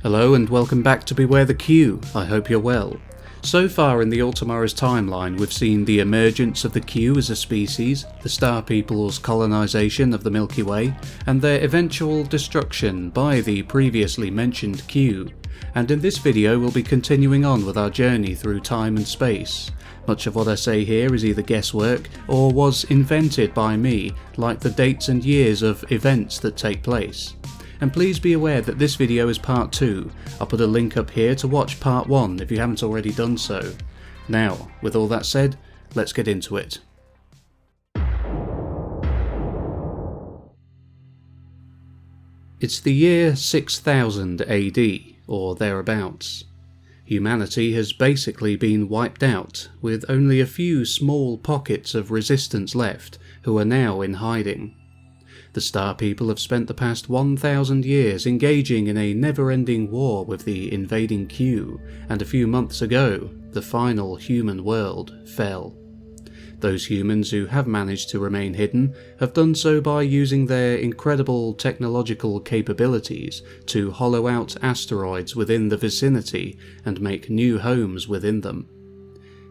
Hello and welcome back to Beware the Q. I hope you're well. So far in the All Tomorrow's timeline, we've seen the emergence of the Q as a species, the Star People's colonisation of the Milky Way, and their eventual destruction by the previously mentioned Q. And in this video we'll be continuing on with our journey through time and space. Much of what I say here is either guesswork or was invented by me, like the dates and years of events that take place. And please be aware that this video is part 2. I'll put a link up here to watch part 1 if you haven't already done so. Now, with all that said, let's get into it. It's the year 6000 AD, or thereabouts. Humanity has basically been wiped out, with only a few small pockets of resistance left, who are now in hiding. The Star People have spent the past 1000 years engaging in a never-ending war with the invading Q, and a few months ago, the final human world fell. Those humans who have managed to remain hidden have done so by using their incredible technological capabilities to hollow out asteroids within the vicinity and make new homes within them.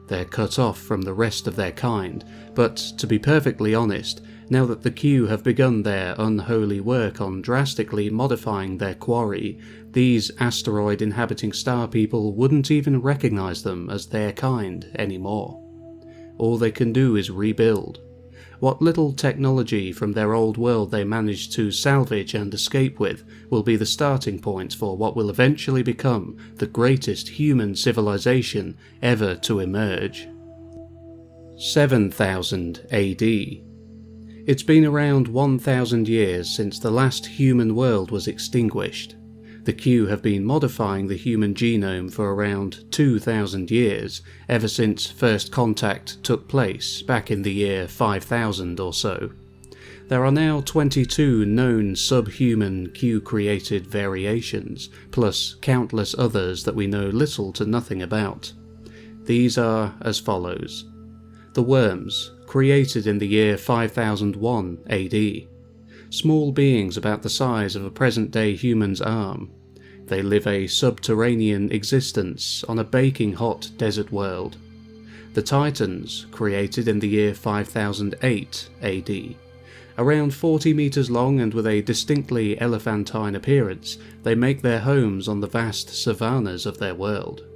They're cut off from the rest of their kind, but to be perfectly honest, now that the Q have begun their unholy work on drastically modifying their quarry, these asteroid-inhabiting star people wouldn't even recognise them as their kind anymore. All they can do is rebuild. What little technology from their old world they managed to salvage and escape with will be the starting point for what will eventually become the greatest human civilization ever to emerge. 7000 AD. It's been around 1000 years since the last human world was extinguished. The Q have been modifying the human genome for around 2000 years, ever since first contact took place back in the year 5000 or so. There are now 22 known subhuman Q-created variations, plus countless others that we know little to nothing about. These are as follows. The worms, created in the year 5001 AD. Small beings about the size of a present-day human's arm. They live a subterranean existence on a baking hot desert world. The Titans, created in the year 5008 AD. Around 40 meters long and with a distinctly elephantine appearance, they make their homes on the vast savannas of their world.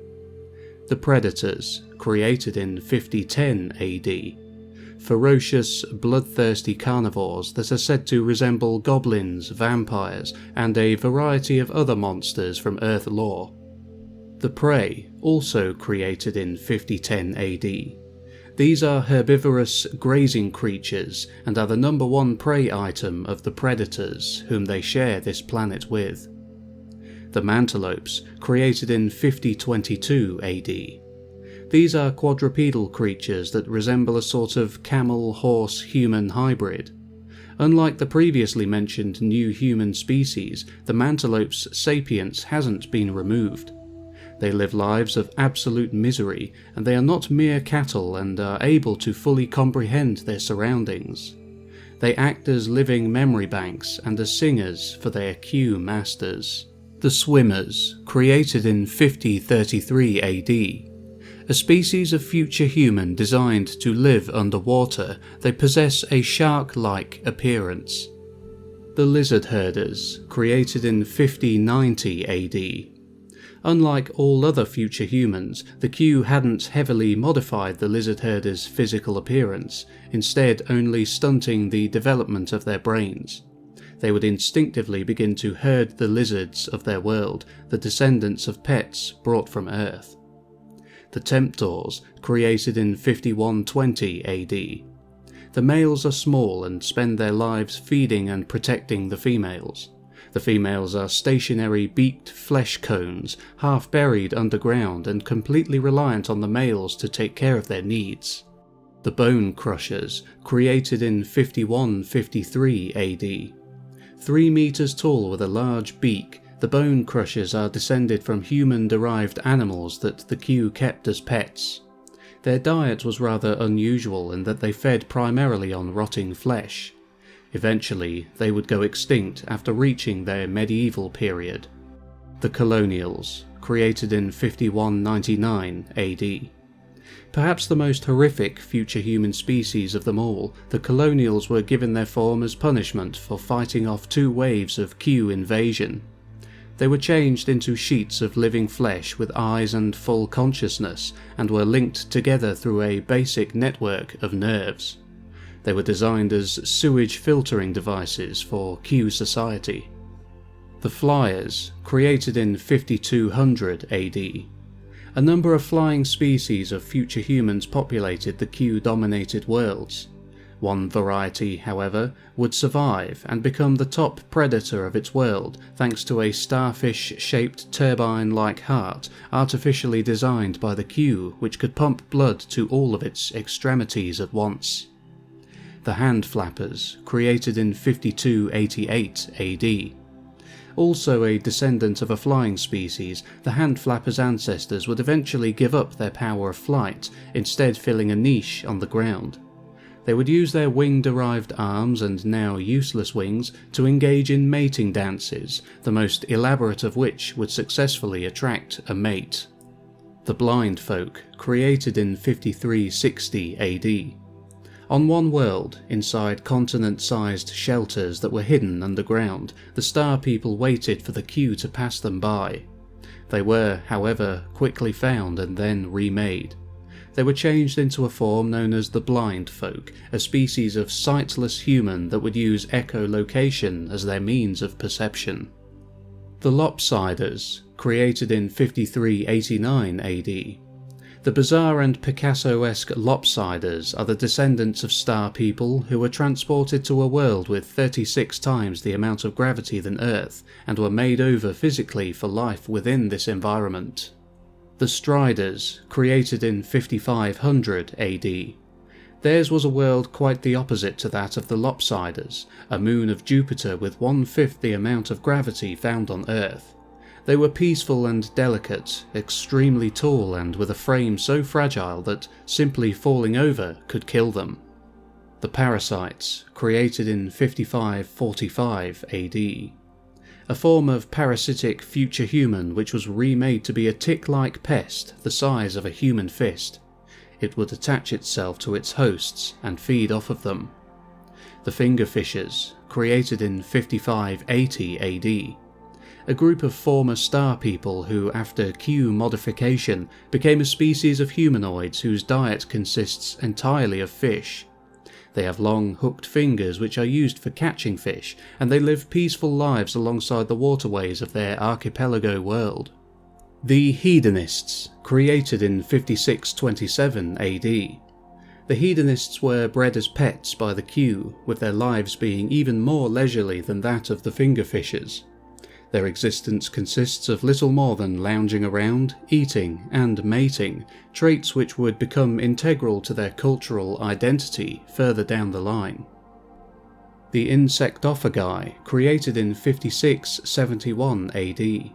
The Predators, created in 5010 AD. Ferocious, bloodthirsty carnivores that are said to resemble goblins, vampires, and a variety of other monsters from Earth lore. The Prey, also created in 5010 AD. These are herbivorous, grazing creatures and are the number one prey item of the Predators, whom they share this planet with. The Mantelopes, created in 5022 AD. These are quadrupedal creatures that resemble a sort of camel-horse-human hybrid. Unlike the previously mentioned new human species, the Mantelope's sapience hasn't been removed. They live lives of absolute misery, and they are not mere cattle and are able to fully comprehend their surroundings. They act as living memory banks and as singers for their Q masters. The Swimmers, created in 5033 AD. A species of future human designed to live underwater, they possess a shark-like appearance. The Lizard Herders, created in 5090 AD. Unlike all other future humans, the Q hadn't heavily modified the Lizard Herders' physical appearance, instead only stunting the development of their brains. They would instinctively begin to herd the lizards of their world, the descendants of pets brought from Earth. The Temptors, created in 5120 AD. The males are small and spend their lives feeding and protecting the females. The females are stationary beaked flesh cones, half buried underground and completely reliant on the males to take care of their needs. The Bone Crushers, created in 5153 AD. 3 meters tall with a large beak, the Bone Crushers are descended from human-derived animals that the Q kept as pets. Their diet was rather unusual in that they fed primarily on rotting flesh. Eventually, they would go extinct after reaching their medieval period. The Colonials, created in 5199 AD. Perhaps the most horrific future human species of them all, the Colonials were given their form as punishment for fighting off 2 waves of Q invasion. They were changed into sheets of living flesh with eyes and full consciousness, and were linked together through a basic network of nerves. They were designed as sewage filtering devices for Q society. The Flyers, created in 5200 AD. A number of flying species of future humans populated the Q-dominated worlds. One variety, however, would survive and become the top predator of its world thanks to a starfish-shaped turbine-like heart artificially designed by the Q, which could pump blood to all of its extremities at once. The Hand Flappers, created in 5288 AD. Also a descendant of a flying species, the hand flappers' ancestors would eventually give up their power of flight, instead filling a niche on the ground. They would use their wing-derived arms and now useless wings to engage in mating dances, the most elaborate of which would successfully attract a mate. The Blind Folk, created in 5360 AD. On one world, inside continent-sized shelters that were hidden underground, the Star People waited for the Q to pass them by. They were, however, quickly found and then remade. They were changed into a form known as the Blind Folk, a species of sightless human that would use echolocation as their means of perception. The Lopsiders, created in 5389 AD. The bizarre and Picasso-esque Lopsiders are the descendants of Star People who were transported to a world with 36 times the amount of gravity than Earth, and were made over physically for life within this environment. The Striders, created in 5500 AD. Theirs was a world quite the opposite to that of the Lopsiders, a moon of Jupiter with 1/5 the amount of gravity found on Earth. They were peaceful and delicate, extremely tall and with a frame so fragile that simply falling over could kill them. The Parasites, created in 5545 AD. A form of parasitic future human which was remade to be a tick-like pest the size of a human fist. It would attach itself to its hosts and feed off of them. The Fingerfishers, created in 5580 AD. A group of former Star People who, after Q modification, became a species of humanoids whose diet consists entirely of fish. They have long, hooked fingers which are used for catching fish, and they live peaceful lives alongside the waterways of their archipelago world. The Hedonists, created in 5627 AD. The Hedonists were bred as pets by the Q, with their lives being even more leisurely than that of the Fingerfishers. Their existence consists of little more than lounging around, eating, and mating, traits which would become integral to their cultural identity further down the line. The Insectophagi, created in 5671 AD.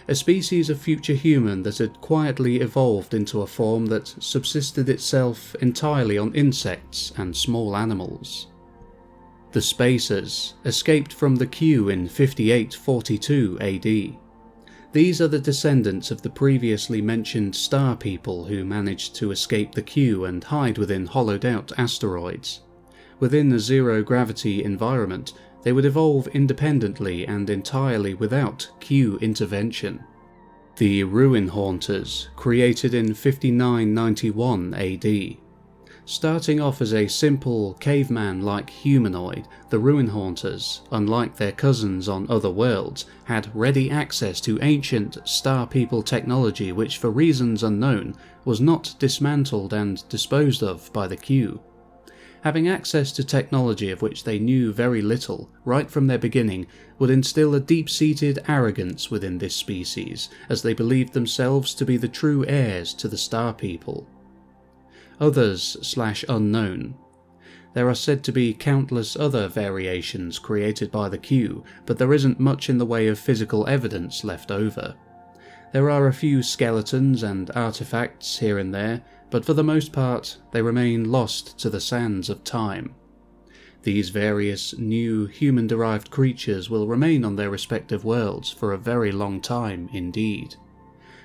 A species of future human that had quietly evolved into a form that subsisted itself entirely on insects and small animals. The Spacers, escaped from the Q in 5842 AD. These are the descendants of the previously mentioned Star People who managed to escape the Q and hide within hollowed-out asteroids. Within a zero-gravity environment, they would evolve independently and entirely without Q intervention. The Ruin Haunters, created in 5991 AD. Starting off as a simple, caveman-like humanoid, the Ruin Haunters, unlike their cousins on other worlds, had ready access to ancient Star People technology which, for reasons unknown, was not dismantled and disposed of by the Q. Having access to technology of which they knew very little, right from their beginning, would instill a deep-seated arrogance within this species, as they believed themselves to be the true heirs to the Star People. Others/unknown. There are said to be countless other variations created by the Q, but there isn't much in the way of physical evidence left over. There are a few skeletons and artifacts here and there, but for the most part they remain lost to the sands of time. These various new human-derived creatures will remain on their respective worlds for a very long time indeed.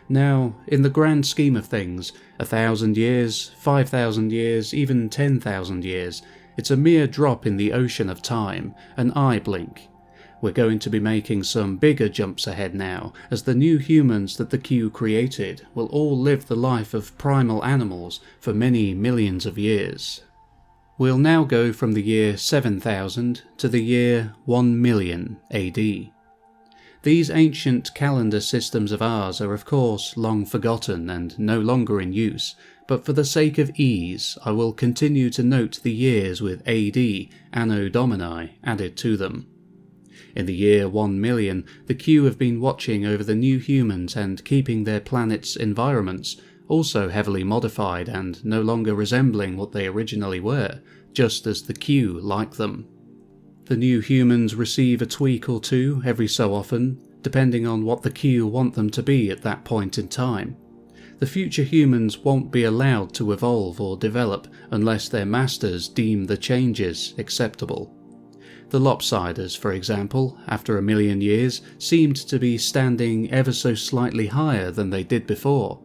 Now, in the grand scheme of things, 1,000 years, 5,000 years, even 10,000 years, it's a mere drop in the ocean of time, an eye blink. We're going to be making some bigger jumps ahead now, as the new humans that the Q created will all live the life of primal animals for many millions of years. We'll now go from the year 7000 to the year 1 million AD. These ancient calendar systems of ours are of course long forgotten and no longer in use, but for the sake of ease I will continue to note the years with AD, Anno Domini, added to them. In the year 1 million, the Q have been watching over the new humans and keeping their planet's environments, also heavily modified and no longer resembling what they originally were, just as the Q like them. The new humans receive a tweak or two every so often, depending on what the Q want them to be at that point in time. The future humans won't be allowed to evolve or develop unless their masters deem the changes acceptable. The Lopsiders, for example, after 1 million years, seemed to be standing ever so slightly higher than they did before.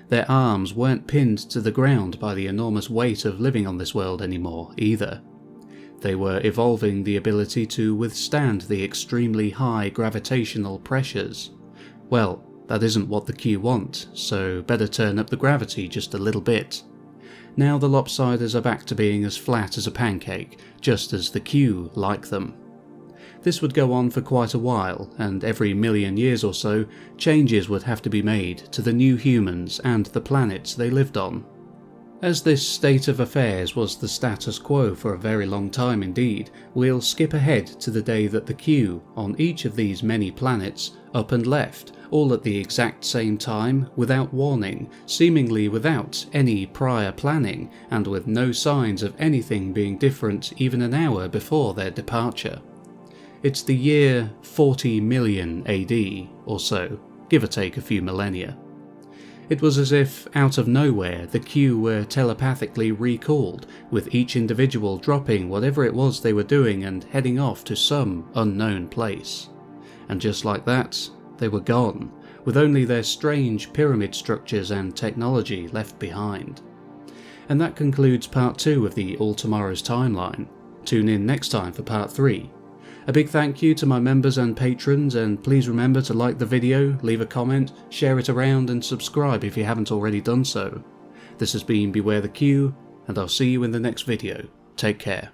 Their arms weren't pinned to the ground by the enormous weight of living on this world anymore, either. They were evolving the ability to withstand the extremely high gravitational pressures. Well, that isn't what the Q want, so better turn up the gravity just a little bit. Now the Lopsiders are back to being as flat as a pancake, just as the Q like them. This would go on for quite a while, and every million years or so, changes would have to be made to the new humans and the planets they lived on. As this state of affairs was the status quo for a very long time indeed, we'll skip ahead to the day that the Q, on each of these many planets, up and left, all at the exact same time, without warning, seemingly without any prior planning, and with no signs of anything being different even an hour before their departure. It's the year 40 million AD, or so, give or take a few millennia. It was as if, out of nowhere, the Q were telepathically recalled, with each individual dropping whatever it was they were doing and heading off to some unknown place. And just like that, they were gone, with only their strange pyramid structures and technology left behind. And that concludes part 2 of the All Tomorrow's timeline. Tune in next time for part 3. A big thank you to my members and patrons, and please remember to like the video, leave a comment, share it around and subscribe if you haven't already done so. This has been Beware the Q, and I'll see you in the next video. Take care.